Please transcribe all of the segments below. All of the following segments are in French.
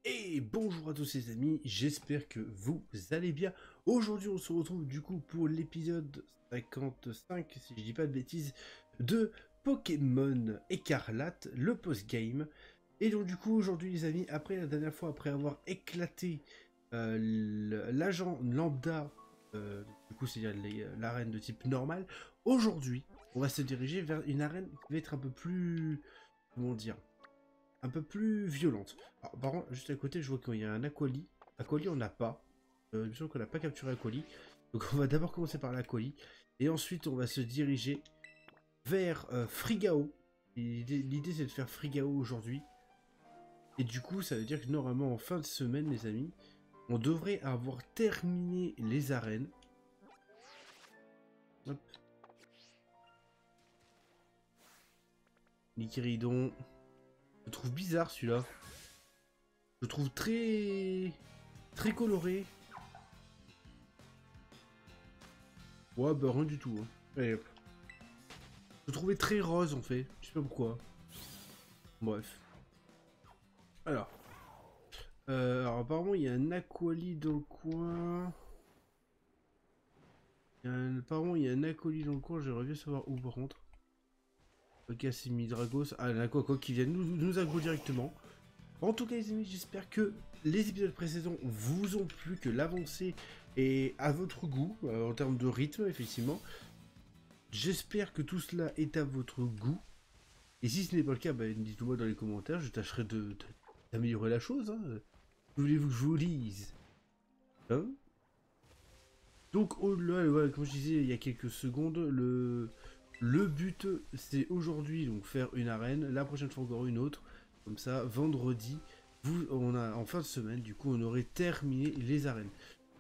Et bonjour à tous les amis, j'espère que vous allez bien. Aujourd'hui on se retrouve du coup pour l'épisode 55, si je dis pas de bêtises, de Pokémon Écarlate, le post-game. Et donc du coup aujourd'hui les amis, après la dernière fois, après avoir éclaté l'agent lambda, du coup c'est-à-dire l'arène de type normal, aujourd'hui on va se diriger vers une arène qui va être un peu plus, comment dire, un peu plus violente. Alors, par contre, juste à côté, je vois qu'il y a un Aquali. Aquali, on n'a pas. Il me semble qu'on n'a pas capturé Aquali. Donc on va d'abord commencer par l'Aquali. Et ensuite, on va se diriger vers Frigao. L'idée, c'est de faire Frigao aujourd'hui. Et du coup, ça veut dire que normalement, en fin de semaine, les amis, on devrait avoir terminé les arènes. Hop. Nikiridon. Je le trouve bizarre, celui-là. Je le trouve très... très coloré. Ouais, bah rien du tout. Hein. Allez, hop. Je le trouvais très rose en fait, je sais pas pourquoi. Bref. Alors. Alors apparemment il y a un Aquali dans le coin. Apparemment il y a un Aquali dans le coin, j'aimerais bien savoir où par contre. Ok, c'est Midragos. Ah, il y en a quoi qui vient nous aggro directement. En tout cas les amis, j'espère que les épisodes précédents vous ont plu, que l'avancée est à votre goût, en termes de rythme effectivement. J'espère que tout cela est à votre goût. Et si ce n'est pas le cas, bah, dites-le moi dans les commentaires, je tâcherai d'améliorer la chose. Hein. Voulez-vous que je vous lise? Hein? Donc, au-delà, voilà, comme je disais il y a quelques secondes, le but c'est aujourd'hui donc faire une arène, la prochaine fois encore une autre. Comme ça, vendredi, on a en fin de semaine, du coup, on aurait terminé les arènes.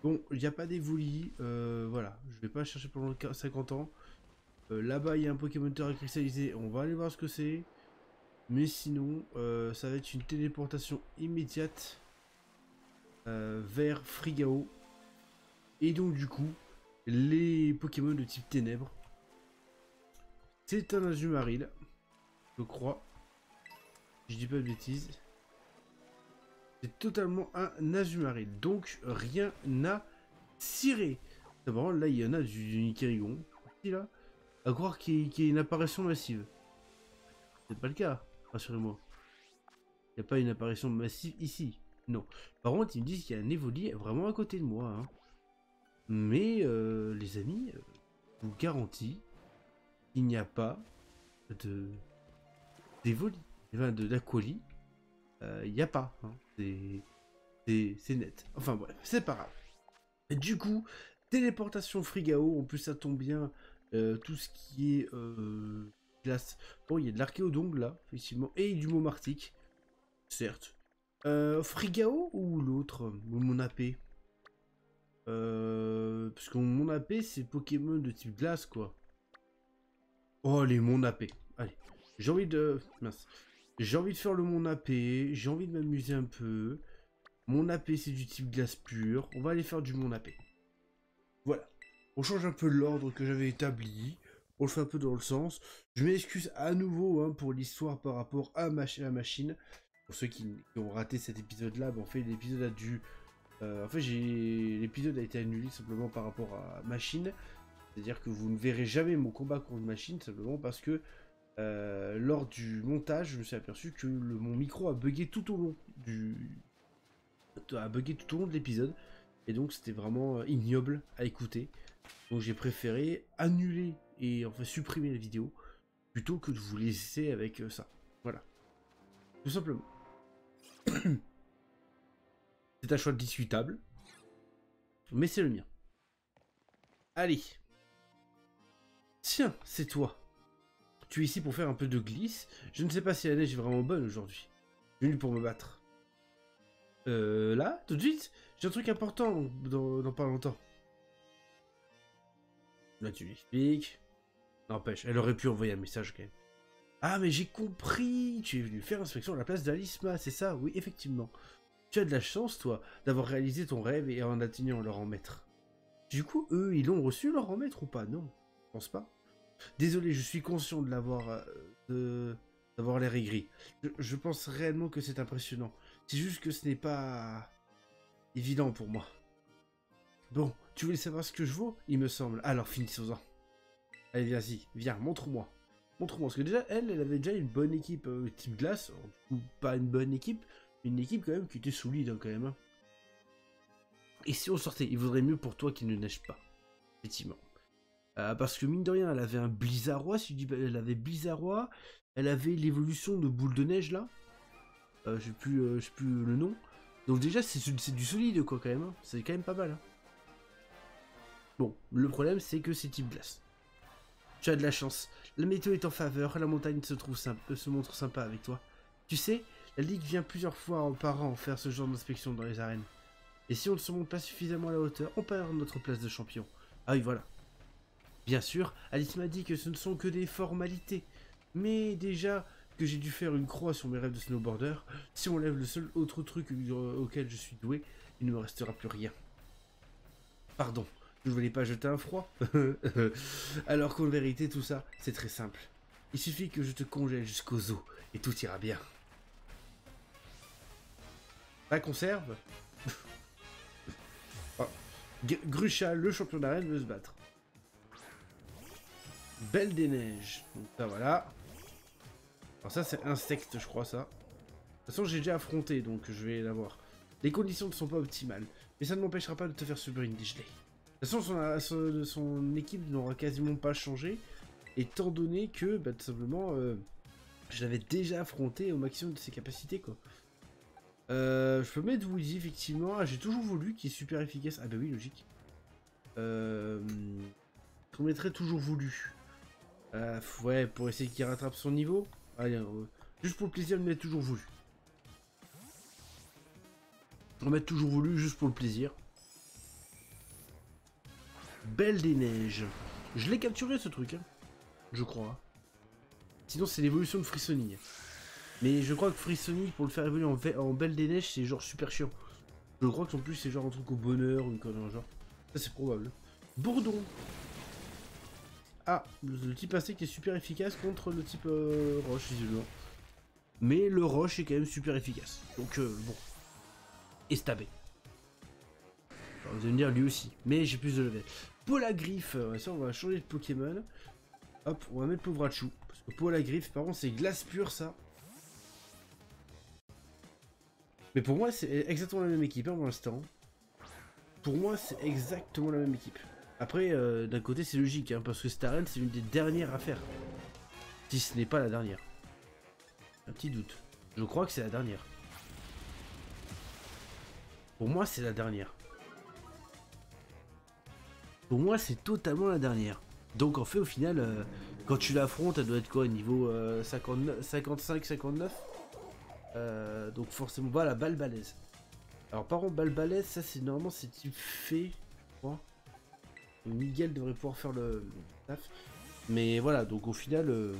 Bon, il n'y a pas d'évoli, voilà, je vais pas chercher pendant 50 ans. Là-bas, il y a un Pokémon Terre cristallisé, on va aller voir ce que c'est. Mais sinon, ça va être une téléportation immédiate vers Frigao. Et donc du coup, les Pokémon de type ténèbres. C'est un Azumarill, je crois. Je dis pas de bêtises. C'est totalement un Azumarill. Donc rien n'a ciré. D'abord là il y en a du Nikirigon. Ici là. À croire qu'il y a une apparition massive. C'est pas le cas, rassurez-moi. Il n'y a pas une apparition massive ici. Non. Par contre, ils me disent qu'il y a un Evoli vraiment à côté de moi. Hein. Mais, les amis, je vous garantis, il n'y a pas de d'Evoli. Enfin, d'Aquali. Il n'y a pas. Hein. C'est net. Enfin bref, c'est pas grave. Et du coup, téléportation Frigao. En plus, ça tombe bien. Tout ce qui est glace. Bon, il y a de l'archéodongle là, effectivement. Et du Momartic. Certes. Frigao ou l'autre? Ou mon AP? Parce que mon AP, c'est Pokémon de type glace, quoi. Oh, allez, mon AP. Allez. J'ai envie de... Mince. J'ai envie de faire le mon AP. J'ai envie de m'amuser un peu. Mon AP, c'est du type glace pur. On va aller faire du mon AP. Voilà. On change un peu l'ordre que j'avais établi. On le fait un peu dans le sens. Je m'excuse à nouveau hein, pour l'histoire par rapport à la machine. Pour ceux qui ont raté cet épisode-là, en fait, l'épisode a dû... en fait, l'épisode a été annulé simplement par rapport à machine. C'est-à-dire que vous ne verrez jamais mon combat contre machine, simplement parce que lors du montage, je me suis aperçu que mon micro a bugué tout au long de l'épisode. Et donc c'était vraiment ignoble à écouter. Donc j'ai préféré annuler et enfin supprimer la vidéo plutôt que de vous laisser avec ça. Voilà. Tout simplement. C'est un choix discutable, mais c'est le mien. Allez. Tiens, c'est toi. Tu es ici pour faire un peu de glisse. Je ne sais pas si la neige est vraiment bonne aujourd'hui. Je suis venu pour me battre. Là, tout de suite, j'ai un truc important dans pas longtemps. Là, tu l'expliques. N'empêche, elle aurait pu envoyer un message quand même. Ah, mais j'ai compris. Tu es venu faire inspection à la place d'Alisma, c'est ça? Oui, effectivement. Tu as de la chance, toi, d'avoir réalisé ton rêve et en atteignant leur en maître. Du coup, eux, ils l'ont reçu leur en maître ou pas? Non, je pense pas. Désolé, je suis conscient de l'avoir d'avoir l'air aigri. Je pense réellement que c'est impressionnant. C'est juste que ce n'est pas évident pour moi. Bon, tu voulais savoir ce que je vaux, il me semble. Alors finissons-en. Allez, vas-y, viens, montre-moi. Montre-moi, parce que déjà, elle avait déjà une bonne équipe type glace, ou pas une bonne équipe, une équipe quand même qui était solide hein, quand même. Hein. Et si on sortait, il vaudrait mieux pour toi qu'il ne neige pas, effectivement. Parce que mine de rien, elle avait un Blizzardois, si je dis, elle avait Blizzardois, elle avait l'évolution de boule de neige là, j'ai plus le nom. Donc déjà, c'est du solide quoi quand même, hein. C'est quand même pas mal. Hein. Bon, le problème c'est que c'est type glace. Tu as de la chance. La météo est en faveur, la montagne se montre sympa avec toi. Tu sais, la Ligue vient plusieurs fois par an faire ce genre d'inspection dans les arènes. Et si on ne se monte pas suffisamment à la hauteur, on perd notre place de champion. Ah oui, voilà. Bien sûr, Alice m'a dit que ce ne sont que des formalités. Mais déjà que j'ai dû faire une croix sur mes rêves de snowboarder, si on lève le seul autre truc auquel je suis doué, il ne me restera plus rien. Pardon. Je voulais pas jeter un froid. Alors qu'en vérité, tout ça, c'est très simple. Il suffit que je te congèle jusqu'aux os et tout ira bien. La conserve. Oh. Grucha, le champion d'arène, veut se battre. Belle des neiges. Donc ça, voilà. Alors ça, c'est insecte, je crois, ça. De toute façon, j'ai déjà affronté, donc je vais l'avoir. Les conditions ne sont pas optimales, mais ça ne m'empêchera pas de te faire subir une dégelée. De toute façon, son équipe n'aura quasiment pas changé, étant donné que, bah, tout simplement, je l'avais déjà affronté au maximum de ses capacités, quoi. Je peux mettre Woody, effectivement. Ah, j'ai toujours voulu, qui est super efficace. Ah bah oui, logique. Je mettrais toujours voulu. Ouais, pour essayer qu'il rattrape son niveau. Allez, juste pour le plaisir de mettre toujours voulu. On va mettre toujours voulu, juste pour le plaisir. Belle des neiges. Je l'ai capturé ce truc, hein. Je crois. Sinon c'est l'évolution de Frissoni. Mais je crois que Frissoni, pour le faire évoluer en Belle des neiges, c'est genre super chiant. Je crois que en plus c'est genre un truc au bonheur ou une connerie genre. Ça c'est probable. Bourdon. Ah, le type insecte est super efficace contre le type roche, visiblement. Mais le roche est quand même super efficace. Donc bon. Et stabé. Alors, vous allez me dire lui aussi. Mais j'ai plus de level. Polagriffe, ça on va changer de Pokémon. Hop, on va mettre Povrachu. Parce que Polagriffe, par contre, c'est glace pure ça. Mais pour moi, c'est exactement la même équipe hein, pour l'instant. Pour moi, c'est exactement la même équipe. Après, d'un côté, c'est logique, hein, parce que cette arène, c'est une des dernières à faire. Si ce n'est pas la dernière. Un petit doute. Je crois que c'est la dernière. Pour moi, c'est la dernière. Pour moi, c'est totalement la dernière. Donc, en fait, au final, quand tu l'affrontes, elle doit être quoi, niveau 55-59 donc, forcément, voilà, balle balèze. Alors, par contre, balle balèze, ça, c'est normalement, c'est type fée. Je crois. Miguel devrait pouvoir faire le taf. Mais voilà, donc au final, je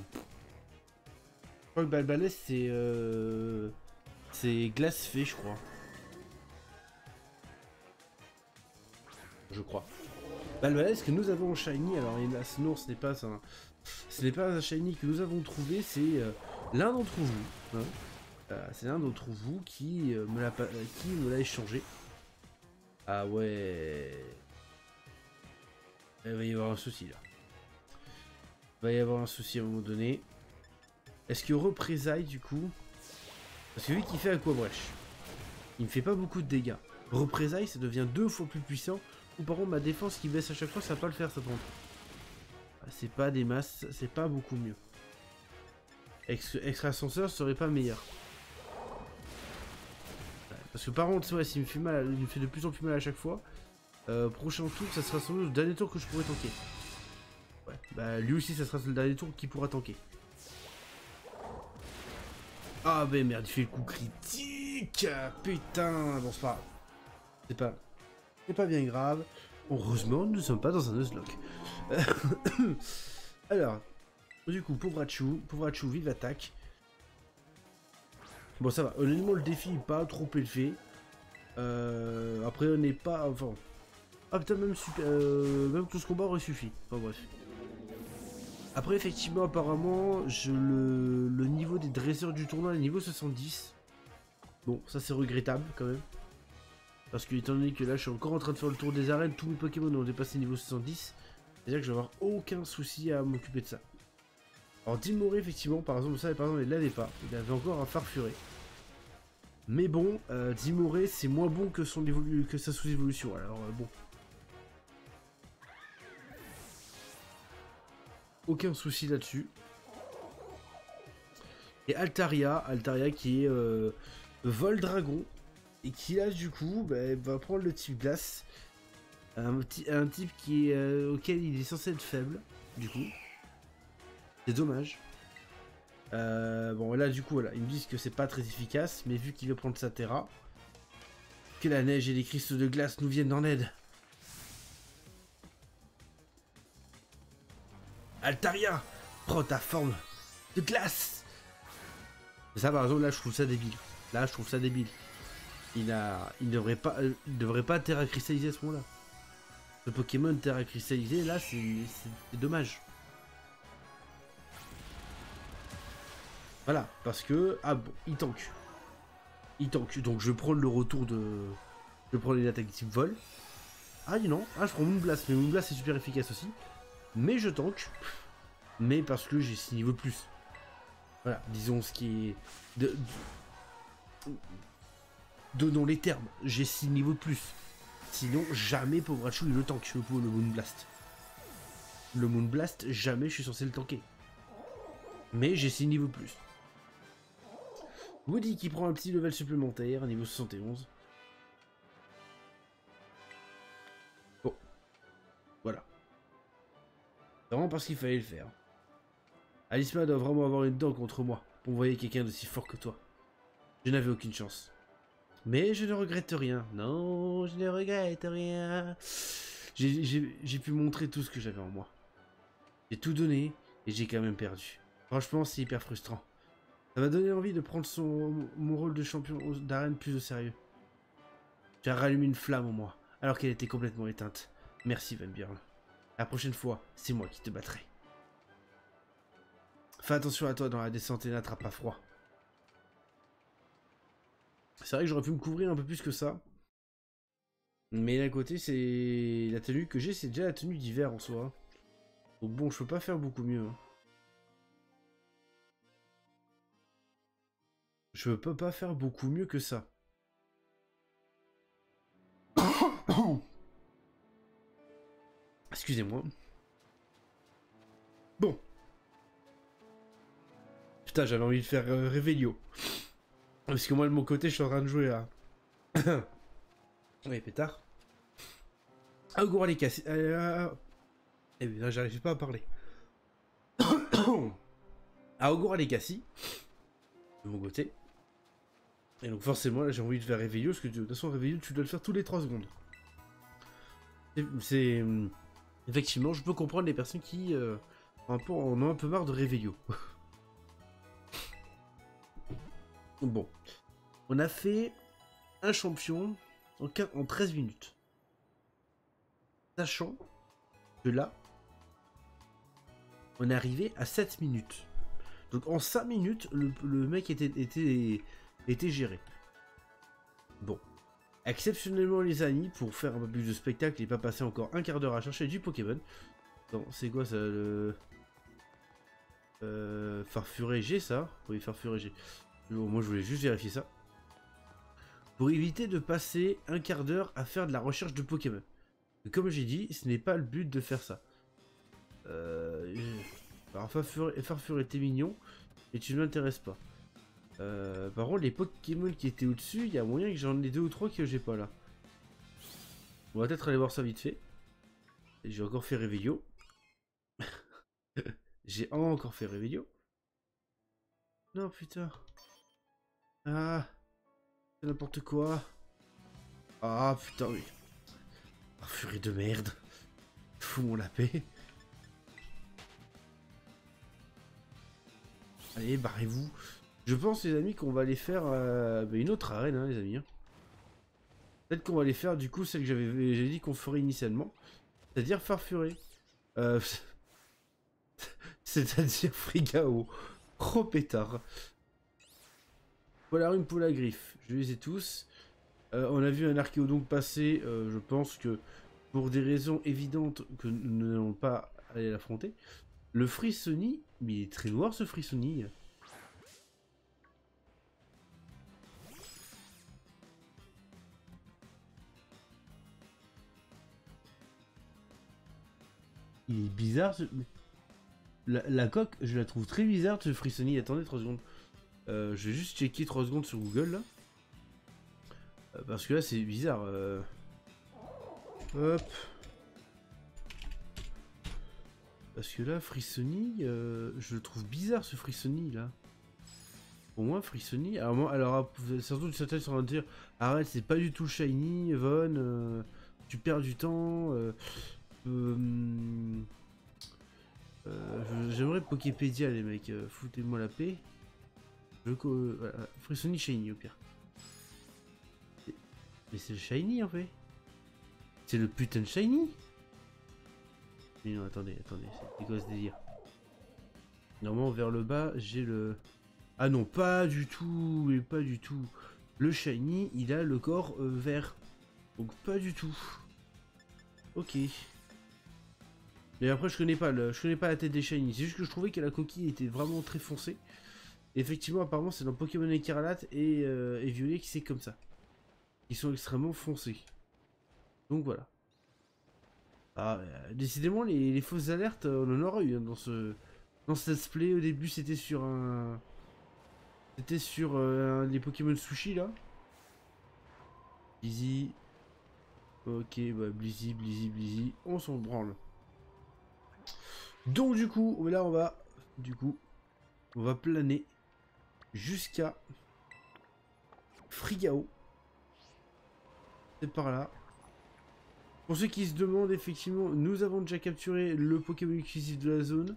crois que balle balèze, c'est glace fée, je crois. Je crois. Balbalès que nous avons en shiny, alors hélas non, ce n'est pas un shiny que nous avons trouvé, c'est l'un d'entre vous. Hein. C'est l'un d'entre vous qui me l'a échangé. Ah ouais. Il va y avoir un souci là. Il va y avoir un souci à un moment donné. Est-ce que représailles du coup? Parce que vu qu'il fait Aquabrèche, il me fait pas beaucoup de dégâts. Représailles, ça devient 2 fois plus puissant. Ou par contre ma défense qui baisse à chaque fois, ça va pas le faire ça tombe. C'est pas des masses, c'est pas beaucoup mieux. Extra ascenseur serait pas meilleur. Parce que par contre, ouais, s'il me fait mal, il me fait de plus en plus mal à chaque fois. Prochain tour, ça sera sans doute le dernier tour que je pourrai tanker. Ouais, bah lui aussi, ça sera le dernier tour qu'il pourra tanker. Ah bah merde, il fait le coup critique. Putain, bon c'est pas grave. C'est pas bien grave. Heureusement, nous ne sommes pas dans un Nuzlocke. Alors, du coup, Povrachu, vive attaque. Bon, ça va. Honnêtement, le défi n'est pas trop élevé. Après, on n'est pas... Enfin... Ah putain, même tout ce combat aurait suffi. Enfin bref. Après, effectivement, apparemment, le niveau des dresseurs du tournoi est niveau 70. Bon, ça c'est regrettable quand même. Parce que étant donné que là je suis encore en train de faire le tour des arènes, tous mes Pokémon ont dépassé niveau 70. C'est-à-dire que je vais avoir aucun souci à m'occuper de ça. Alors Dimoré effectivement, par exemple, ça par exemple il l'avait pas. Il avait encore un Farfuré. Mais bon, Dimoré c'est moins bon que, que sa sous-évolution. Alors bon. Aucun souci là-dessus. Et Altaria qui est Vol Dragon. Et qui là du coup va prendre le type glace. Un type qui est, auquel il est censé être faible. Du coup. C'est dommage. Bon là du coup voilà, ils me disent que c'est pas très efficace. Mais vu qu'il veut prendre sa Terra. Que la neige et les cristaux de glace nous viennent en aide. Altaria, prends ta forme de glace. Ça par exemple là je trouve ça débile. Là je trouve ça débile. Il devrait pas terra cristalliser à ce moment-là. Le Pokémon terra cristallisé là c'est dommage. Voilà, parce que ah bon, il tank. Il tank. Donc je vais prendre le retour de. Je vais prendre les attaques type vol. Ah non, ah je prends Moonblast, mais Moonblast c'est super efficace aussi. Mais je tank. Mais parce que j'ai 6 niveaux de plus. Voilà, disons ce qui est. Donnons les termes, j'ai 6 niveaux de plus. Sinon, jamais Pokrachu il le tank, le Moonblast. Le Moonblast, jamais je suis censé le tanker. Mais j'ai 6 niveaux de plus. Woody qui prend un petit level supplémentaire, niveau 71. Bon. Voilà. C'est vraiment parce qu'il fallait le faire. Alisma doit vraiment avoir une dent contre moi pour envoyer quelqu'un d'aussi fort que toi. Je n'avais aucune chance. Mais je ne regrette rien. Non, je ne regrette rien. J'ai pu montrer tout ce que j'avais en moi. J'ai tout donné et j'ai quand même perdu. Franchement, c'est hyper frustrant. Ça m'a donné envie de prendre mon rôle de champion d'arène plus au sérieux. Tu as rallumé une flamme en moi, alors qu'elle était complètement éteinte. Merci Van Buren. La prochaine fois, c'est moi qui te battrai. Fais attention à toi dans la descente et n'attrape pas froid. C'est vrai que j'aurais pu me couvrir un peu plus que ça. Mais d'un côté, c'est la tenue que j'ai, c'est déjà la tenue d'hiver en soi. Donc bon, je peux pas faire beaucoup mieux. Je peux pas faire beaucoup mieux que ça. Excusez-moi. Bon. Putain, j'avais envie de faire Revelio. Parce que moi, de mon côté, je suis en train de jouer à... Oui, pétard. Augura Legacy. Eh bien, j'arrive pas à parler. Augura Legacy. De mon côté. Et donc forcément, là, j'ai envie de faire Revelio, parce que de toute façon, Revelio, tu dois le faire tous les 3 secondes. C'est... Effectivement, je peux comprendre les personnes qui en ont un peu marre de Revelio. Bon. On a fait un champion en 13 minutes. Sachant que là, on est arrivé à 7 minutes. Donc en 5 minutes, le mec était géré. Bon. Exceptionnellement les amis, pour faire un peu plus de spectacle et pas passer encore un quart d'heure à chercher du Pokémon. Non, c'est quoi ça le... Farfuré G ça? Oui, Farfuré G. Bon, moi je voulais juste vérifier ça. Pour éviter de passer un quart d'heure à faire de la recherche de Pokémon. Comme j'ai dit, ce n'est pas le but de faire ça. Alors Farfuré t'es mignon, mais tu ne m'intéresses pas. Par contre, les Pokémon qui étaient au-dessus, il y a moyen que j'en ai 2 ou 3 que j'ai pas là. On va peut-être aller voir ça vite fait. J'ai encore fait Revelio. J'ai encore fait Revelio. Non, putain. Ah. C'est n'importe quoi. Ah, putain, oui. Oh, furie de merde. Fous mon la paix. Allez, barrez-vous. Je pense, les amis, qu'on va aller faire une autre arène, hein, les amis. Hein. Peut-être qu'on va aller faire, du coup, celle que j'ai dit qu'on ferait initialement. C'est-à-dire Farfuré. C'est-à-dire Frigao. Oh, pétard. Polarum, Polagriffe, je les ai tous. On a vu un Archéodonte passer, je pense que pour des raisons évidentes que nous n'allons pas aller l'affronter. Le Frissoni, mais il est très noir ce Frissoni. Il est bizarre ce... La coque, je la trouve très bizarre ce Frissoni. Attendez 3 secondes. Je vais juste checker 3 secondes sur Google là. Parce que là c'est bizarre. Hop. Parce que là, Frissoni, je le trouve bizarre ce Frissoni là. Pour moi, Frissoni. Alors surtout certains sont en train de dire arrête, c'est pas du tout shiny, Von, tu perds du temps. J'aimerais Poképédia, les mecs, foutez-moi la paix. Voilà, Frissoni shiny au pire. Mais c'est le shiny en fait. C'est le putain de shiny. Mais non, attendez, c'est quoi ce délire? Normalement, vers le bas, j'ai le... Ah non, pas du tout, et pas du tout. Le shiny, il a le corps vert. Donc pas du tout. Ok. Mais après, je connais pas la tête des shiny. C'est juste que je trouvais que la coquille était vraiment très foncée. Et effectivement, apparemment, c'est dans Pokémon Écarlate et Violet qui c'est comme ça. Ils sont extrêmement foncés. Donc voilà. Ah, décidément, les fausses alertes, on en aura eu hein, dans ce let's play. Au début, c'était sur un... C'était sur les Pokémon Sushi, là. Blizzy. Ok, bah, Blizzy. On s'en branle. Donc, du coup, là, on va... Du coup, on va planer jusqu'à Frigao. C'est par là. Pour ceux qui se demandent, effectivement, nous avons déjà capturé le Pokémon exclusif de la zone.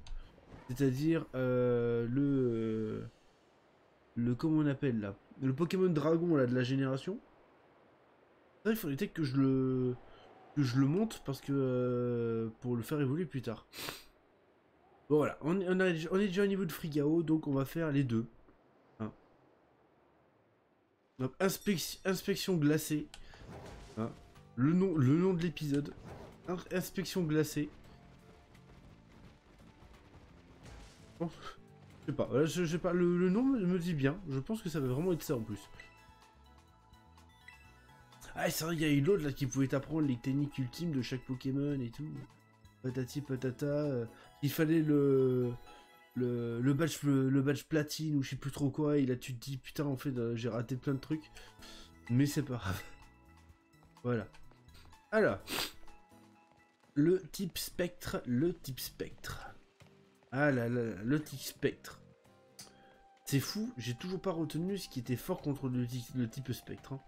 C'est-à-dire le comment on appelle là, le Pokémon Dragon là de la génération. Ça, il faudrait peut-être que je le monte parce que pour le faire évoluer plus tard. Bon voilà, on est déjà au niveau de Frigao, donc on va faire les deux. Hein. Donc inspection glacée. Hein. Le nom de l'épisode. Inspection glacée. Bon. Je sais pas, je sais pas, le nom me dit bien, je pense que ça va vraiment être ça en plus. Ah c'est vrai, il y a eu l'autre là qui pouvait t'apprendre les techniques ultimes de chaque Pokémon et tout. Patati patata, il fallait le badge platine ou je sais plus trop quoi, et là tu te dis putain en fait j'ai raté plein de trucs. Mais c'est pas grave. Voilà. Alors, le type spectre. Ah là là, le type spectre. C'est fou, j'ai toujours pas retenu ce qui était fort contre le type spectre. Hein.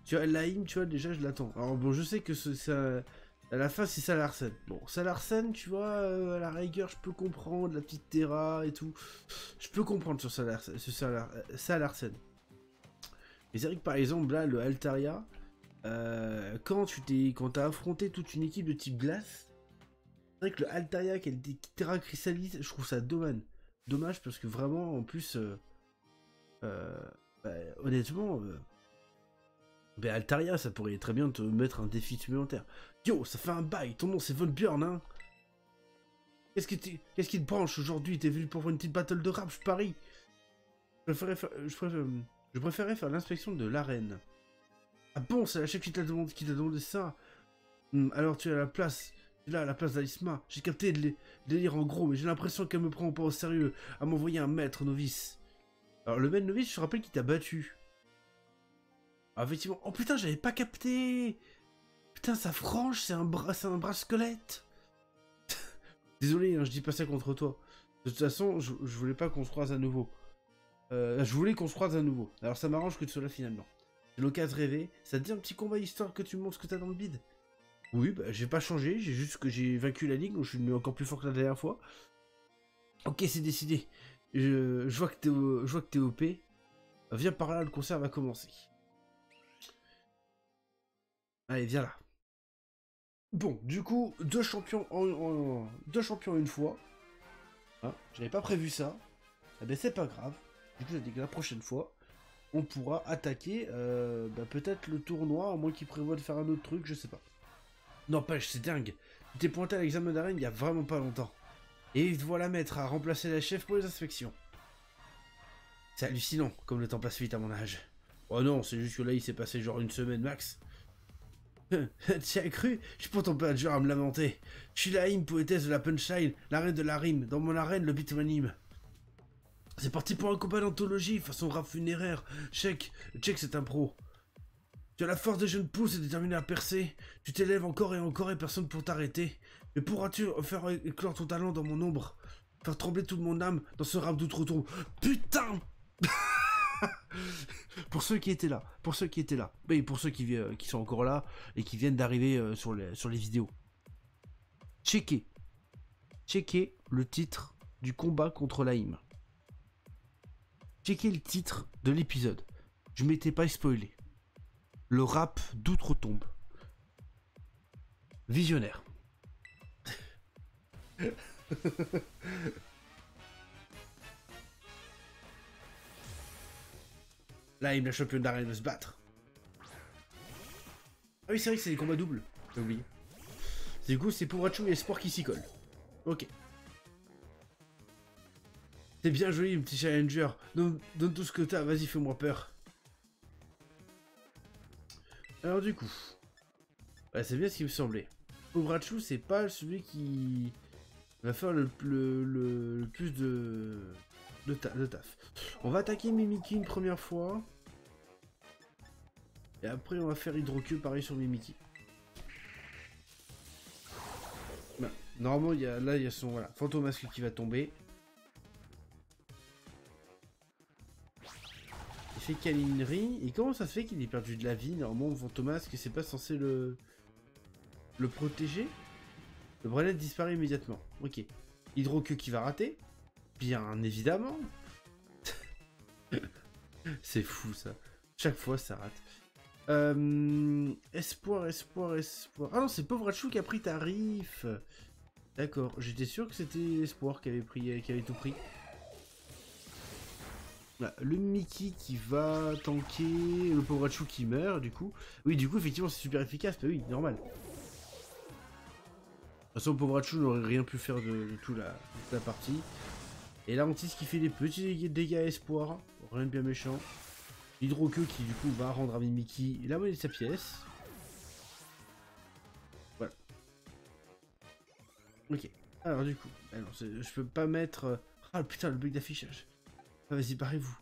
Tu vois, Laim, tu vois, déjà je l'attends. Alors bon, je sais que ça... À la fin, c'est Salarsen. Bon, Salarsen, tu vois, à la rigueur, je peux comprendre, la petite Terra et tout. Je peux comprendre sur Salarsen. Mais c'est vrai que par exemple, là, le Altaria, quand t'as affronté toute une équipe de type glace, c'est vrai que le Altaria qui a des Terra Chrysalis, je trouve ça dommage parce que vraiment, en plus, honnêtement, Altaria, ça pourrait très bien te mettre un défi supplémentaire. Yo, ça fait un bail, ton nom c'est Von Björn, hein? Qu'est-ce qui te branche aujourd'hui? T'es venu pour faire une petite battle de rap, je parie. Je préférais faire l'inspection de l'arène. Ah bon, c'est la chef qui t'a demandé ça. Alors tu es à la place. Tu es là à la place d'Alisma. J'ai capté le délire en gros, mais j'ai l'impression qu'elle me prend pas au sérieux. À m'envoyer un maître novice. Alors le maître novice, je te rappelle qu'il t'a battu. Ah, effectivement. Oh putain, j'avais pas capté. Putain, sa frange, c'est un bras squelette. Désolé, hein, je dis pas ça contre toi. De toute façon, je voulais pas qu'on se croise à nouveau. Je voulais qu'on se croise à nouveau. Alors ça m'arrange que tu sois là finalement. J'ai l'occasion de rêver. Ça te dit un petit combat histoire que tu montres ce que t'as dans le bide? Oui, bah j'ai pas changé. J'ai juste que j'ai vaincu la ligue, donc je suis encore plus fort que la dernière fois. Ok, c'est décidé. Je vois que t'es OP. Viens par là, le concert va commencer. Allez, viens là. Bon, du coup, deux champions en une fois. Hein, j'avais pas prévu ça. Eh ben c'est pas grave. Du coup, ça dit que la prochaine fois, on pourra attaquer peut-être le tournoi, à moins qu'il prévoit de faire un autre truc, je sais pas. N'empêche, c'est dingue. Tu t'es pointé à l'examen d'arène il y a vraiment pas longtemps. Et il te voit la mettre à remplacer la chef pour les inspections. C'est hallucinant, comme le temps passe vite à mon âge. Oh non, c'est juste que là, il s'est passé genre une semaine max. Tu as cru? Je suis pourtant pas dur à me lamenter. Je suis la hymne poétesse de la punchline, la reine de la rime, dans mon arène, le beat m'anime. C'est parti pour un combat d'anthologie, façon rap funéraire. Check c'est un pro. Tu as la force des jeunes pousses et déterminé à percer. Tu t'élèves encore et personne pour t'arrêter. Mais pourras-tu faire éclore ton talent dans mon ombre? Faire trembler toute mon âme dans ce rap d'outre-tombe? Putain! Pour ceux qui étaient là, et pour ceux qui sont encore là et qui viennent d'arriver sur les vidéos. Checkez le titre du combat contre l'AIM. Checkez le titre de l'épisode. Je m'étais pas spoilé. Le rap d'outre-tombe. Visionnaire. L'AIM, la championne d'arène, veut se battre. Ah oui, c'est vrai que c'est des combats doubles. J'ai oublié. Du coup, c'est Povrachu et Espoir qui s'y collent. Ok. C'est bien joli, mon petit challenger. Donne tout ce que t'as, vas-y, fais-moi peur. Alors du coup... Ouais, c'est bien ce qui me semblait. Povrachu, c'est pas celui qui va faire le plus de taf. On va attaquer Mimiki une première fois. Et après, on va faire Hydroqueue, pareil sur Mimiki. Bah, normalement, il y a son Fantomasque qui va tomber. Il fait câlinerie. Et comment ça se fait qu'il ait perdu de la vie? Normalement, Fantomasque, c'est pas censé le protéger. Le Branet disparaît immédiatement. Ok. Hydroqueue qui va rater. Bien évidemment. C'est fou ça. Chaque fois ça rate. Espoir. Ah non, c'est Povrachu qui a pris tarif. D'accord, j'étais sûr que c'était Espoir qui avait tout pris. Là, le Mickey qui va tanker, le Povrachu qui meurt du coup. Oui, du coup effectivement c'est super efficace, bah oui, normal. De toute façon, Povrachu n'aurait rien pu faire de toute la partie. Et là, Antis qui fait des petits dégâts à Espoir, rien de bien méchant. Hydroqueue qui du coup va rendre à Mimiki la monnaie de sa pièce. Voilà. Ok. Alors du coup, je peux pas mettre... Ah putain, le bug d'affichage. Ah, vas-y, barrez-vous.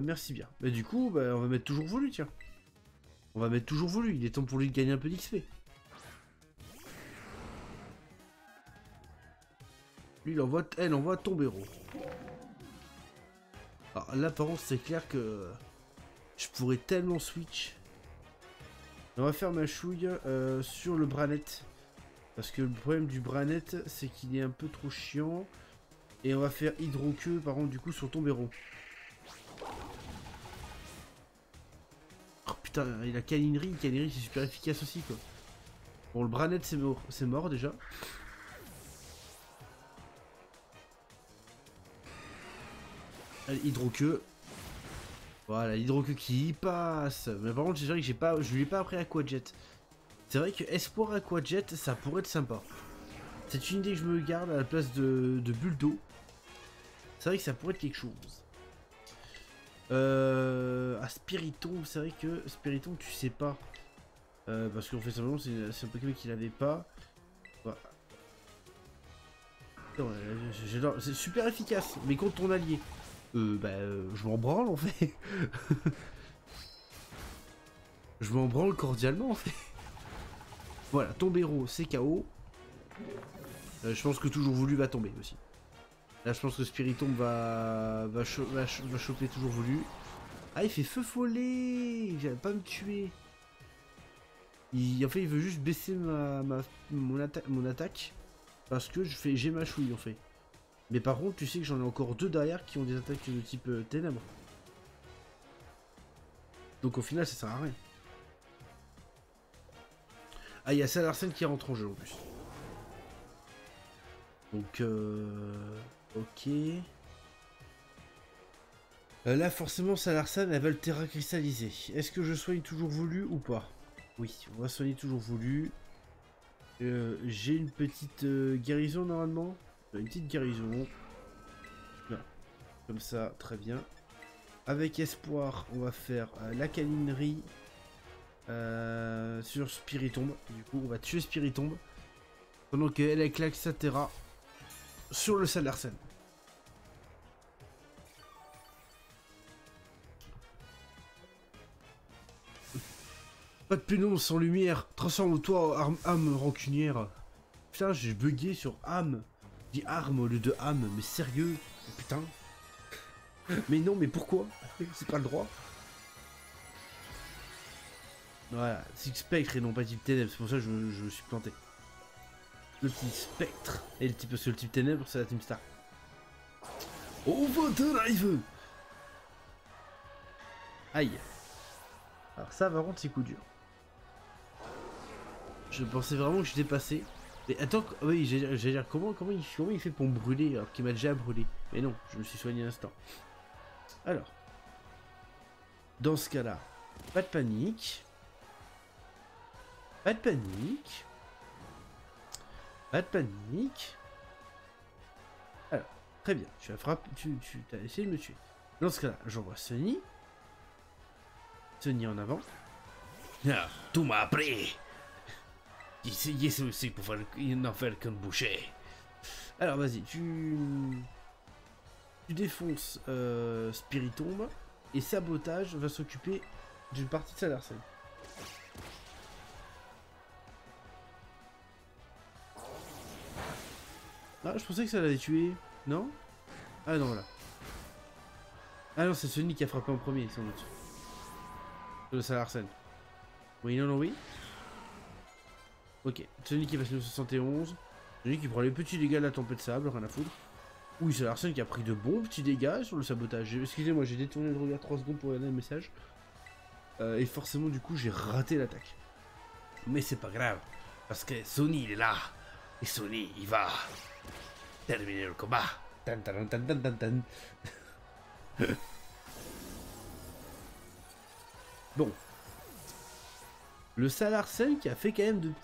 Merci bien. Mais du coup, on va mettre toujours voulu, tiens. On va mettre toujours voulu. Il est temps pour lui de gagner un peu d'XP. Lui, elle envoie ton héros. Alors là, par contre, c'est clair que... Je pourrais tellement switch. On va faire ma chouille sur le Branet. Parce que le problème du Branet, c'est qu'il est un peu trop chiant. Et on va faire Hydroqueue, par contre, du coup, sur ton héros. Oh putain, il a câlinerie. Câlinerie, c'est super efficace aussi, quoi. Bon, le Branet, c'est mort déjà. Allez, Hydroqueue. Voilà, Hydroqueue qui y passe. Mais par contre, c'est vrai que je lui ai pas appris Aquajet. C'est vrai que Espoir Aquajet, ça pourrait être sympa. C'est une idée que je me garde à la place de bulle d'eau. C'est vrai que ça pourrait être quelque chose. À Spiritomb, c'est vrai que Spiritomb, tu sais pas. Parce qu'en fait, simplement, c'est un Pokémon qu'il avait pas. Voilà. C'est super efficace, mais contre ton allié. Je m'en branle en fait. Je m'en branle cordialement en fait. Voilà, ton héros c'est KO. Je pense que toujours voulu va tomber aussi. Là je pense que Spiritomb va choper toujours voulu. Ah il fait feu follet. Il vient pas me tuer. En fait il veut juste baisser mon attaque. Parce que j'ai ma chouille en fait. Mais par contre tu sais que j'en ai encore deux derrière qui ont des attaques de type ténèbres. Donc au final ça sert à rien. Ah, il y a Salarsen qui rentre en jeu en plus. Donc, ok. Là, forcément, Salarsan, elle va le terra cristalliser. Est-ce que je soigne toujours voulu ou pas? Oui, on va soigner toujours voulu. J'ai une petite guérison normalement. Une petite guérison. Là. Comme ça, très bien. Avec espoir, on va faire la câlinerie sur Spiritombe. Du coup, on va tuer Spiritombe. Pendant qu'elle claque sa terra sur le Salarsen. Pas de pénombre sans lumière. Transforme-toi en âme rancunière. Putain, j'ai bugué sur âme. Je dis arme au lieu de âme, mais sérieux? Putain. Mais non, mais pourquoi? C'est pas le droit. Voilà, Six Spectre et non pas type ténèbres, c'est pour ça que je me suis planté. Le petit spectre. Et le type, parce que le type ténèbres, c'est la Team Star. Oh, votre live. Aïe. Alors ça, par contre, c'est coup dur. Je pensais vraiment que j'étais passé. Mais attends, oui, j'allais dire comment il fait pour me brûler alors qu'il m'a déjà brûlé. Mais non, je me suis soigné à l'instant. Alors, dans ce cas-là, pas de panique. Pas de panique. Pas de panique. Alors, très bien. Tu as frappé. Tu as essayé de me tuer. Dans ce cas-là, j'envoie Sunny. Sunny en avant. Ah, tout m'a appris. Ici aussi pour faire n'en faire qu'un boucher. Alors vas-y, tu défonces Spiritombe et Sabotage va s'occuper d'une partie de Salarsen. Ah, je pensais que ça l'avait tué. Non? Ah non, voilà. Ah non, c'est Sony qui a frappé en premier, sans doute. Le Salarsen. Oui, non, non, oui. Ok, Sony qui est passé au 71. Sony qui prend les petits dégâts de la tempête de sable, rien à foutre. Oui, c'est Larsen qui a pris de bons petits dégâts sur le sabotage. Excusez-moi, j'ai détourné le regard 3 secondes pour regarder le message. Et forcément, du coup, j'ai raté l'attaque. Mais c'est pas grave, parce que Sony il est là. Et Sony, il va terminer le combat. Tan, tan, tan, tan, tan, tan. Bon. Le Salarsen qui a fait quand même des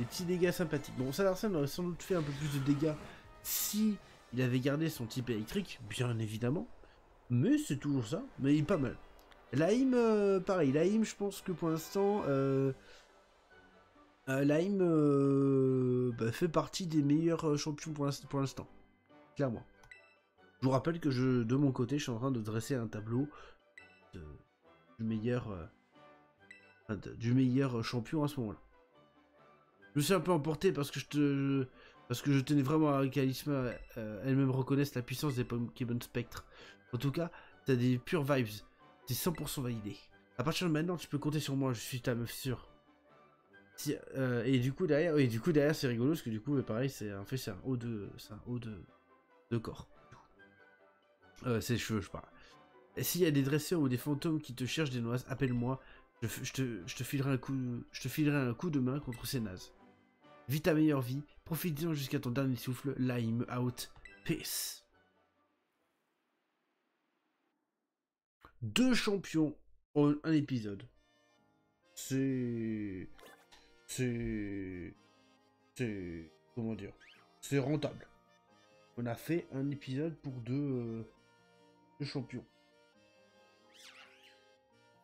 petits dégâts sympathiques. Bon, Salarsen aurait sans doute fait un peu plus de dégâts si il avait gardé son type électrique, bien évidemment. Mais c'est toujours ça, mais il est pas mal. Laim, pareil, Laim, je pense que pour l'instant, Laim fait partie des meilleurs champions pour l'instant, clairement. Je vous rappelle que de mon côté, je suis en train de dresser un tableau du meilleur champion à ce moment-là. Je me suis un peu emporté parce que je tenais vraiment à qu'Alisma elle-même reconnaisse la puissance des Pokémon Spectre. En tout cas, t'as des pures vibes. C'est 100% validé. À partir de maintenant, tu peux compter sur moi, je suis ta meuf sûre. Et du coup derrière, c'est rigolo parce que du coup, pareil, c'est un haut de corps. C'est les cheveux, je parle. Et s'il y a des dresseurs ou des fantômes qui te cherchent des noises, appelle-moi. Je te filerai un coup de main contre ces nazes. Vis ta meilleure vie, profite-en jusqu'à ton dernier souffle. Laim out. Peace. 2 champions en un épisode. C'est... Comment dire? C'est rentable. On a fait un épisode pour deux champions.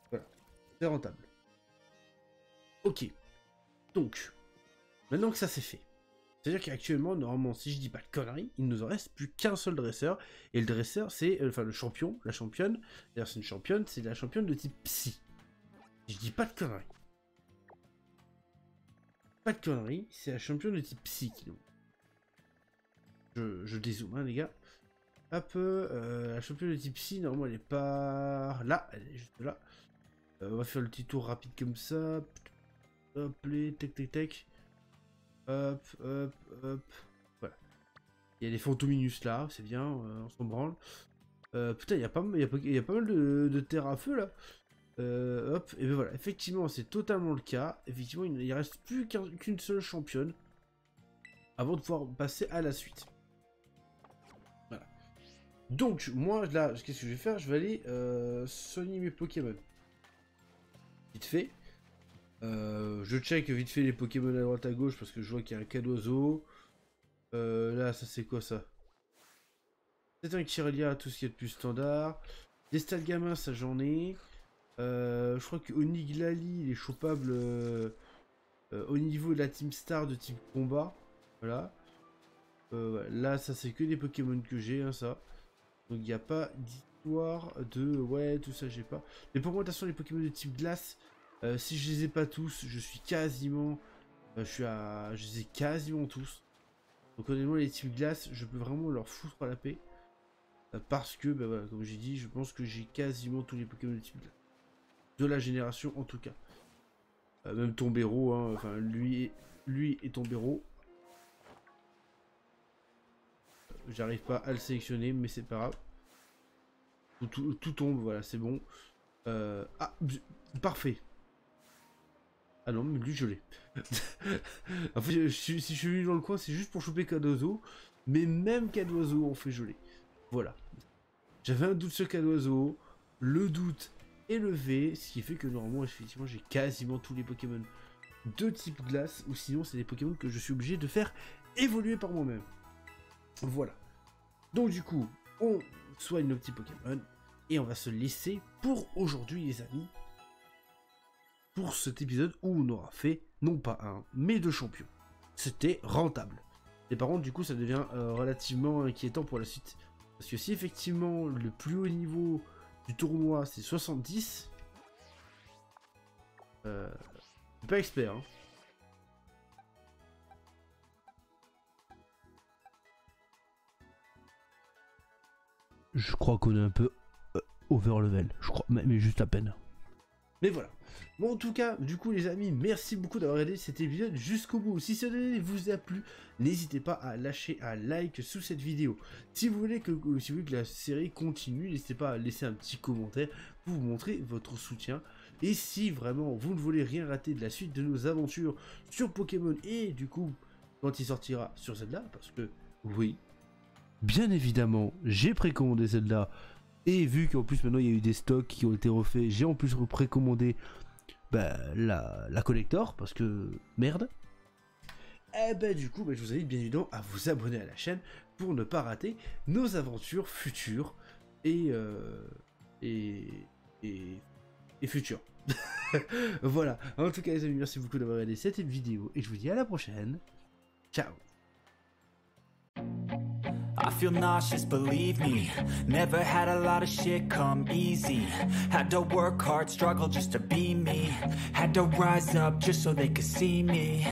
Voilà. C'est rentable. Ok. Donc, maintenant que ça c'est fait, c'est-à-dire qu'actuellement, normalement, si je dis pas de conneries, il ne nous en reste plus qu'un seul dresseur. Et le dresseur, c'est... enfin, le champion, la championne. D'ailleurs, c'est une championne, c'est la championne de type psy. Si je dis pas de conneries. Pas de conneries, c'est la championne de type psy qui nous... Je dézoome, hein, les gars. Hop, la championne de type psy, normalement, elle est pas... Là, elle est juste là. On va faire le petit tour rapide comme ça. Hop, les tac, tac, tac. Hop, hop, hop. Voilà. Il y a les Fantominus là, c'est bien, on s'en branle. Putain, il y a pas mal de terre à feu là. Hop, et ben voilà, effectivement, c'est totalement le cas. Effectivement, il reste plus qu'une seule championne avant de pouvoir passer à la suite. Voilà. Donc, moi, là, qu'est-ce que je vais faire? Je vais aller soigner mes Pokémon. Vite fait. Je check vite fait les Pokémon à droite à gauche parce que je vois qu'il y a un cas d'oiseau. Là, ça c'est quoi ça? C'est un Kirlia, tout ce qui est de plus standard. Des stats gamins, ça j'en ai. Je crois que Oniglali, il est chopable au niveau de la Team Star de type combat. Voilà. Là, ça c'est que des Pokémon que j'ai, hein, ça. Donc il n'y a pas d'histoire de... Ouais, tout ça j'ai pas. Mais pour moi, de toute façon, les Pokémon de type glace, si je les ai pas tous, je suis quasiment... je les ai quasiment tous. Donc honnêtement, les types glace, je peux vraiment leur foutre à la paix. Parce que, bah voilà, comme j'ai dit, je pense que j'ai quasiment tous les Pokémon de type glace. De la génération en tout cas. Même Tombero, hein, enfin lui et Tombero. J'arrive pas à le sélectionner, mais c'est pas grave. Tout tombe, voilà, c'est bon. Ah, parfait. Ah non, mais lui je l'ai. En fait, si je suis venu dans le coin, c'est juste pour choper Cadozo. Mais même Cadozo, on fait geler. Voilà. J'avais un doute sur Cadozo. Le doute est levé. Ce qui fait que normalement, effectivement, j'ai quasiment tous les Pokémon de type glace. Ou sinon, c'est des Pokémon que je suis obligé de faire évoluer par moi-même. Voilà. Donc du coup, on soigne nos petits Pokémon. Et on va se laisser pour aujourd'hui, les amis. Pour cet épisode où on aura fait, non pas un, mais deux champions. C'était rentable. Et par contre, du coup, ça devient relativement inquiétant pour la suite. Parce que si effectivement, le plus haut niveau du tournoi, c'est 70, je suis pas expert, hein. Je crois qu'on est un peu over level, je crois, mais juste à peine. Mais voilà. Bon, en tout cas, du coup, les amis, merci beaucoup d'avoir regardé cet épisode jusqu'au bout. Si ce vous a plu, n'hésitez pas à lâcher un like sous cette vidéo. Si vous voulez que la série continue, n'hésitez pas à laisser un petit commentaire pour vous montrer votre soutien. Et si vraiment vous ne voulez rien rater de la suite de nos aventures sur Pokémon et du coup, quand il sortira sur Zelda, parce que oui, bien évidemment, j'ai précommandé Zelda. Et vu qu'en plus maintenant il y a eu des stocks qui ont été refaits, j'ai en plus précommandé la collector, parce que merde. Et bah du coup, je vous invite bien évidemment à vous abonner à la chaîne pour ne pas rater nos aventures futures et futures. Voilà, en tout cas les amis, merci beaucoup d'avoir regardé cette vidéo et je vous dis à la prochaine. Ciao. I feel nauseous, believe me. Never had a lot of shit come easy. Had to work hard, struggle just to be me. Had to rise up just so they could see me.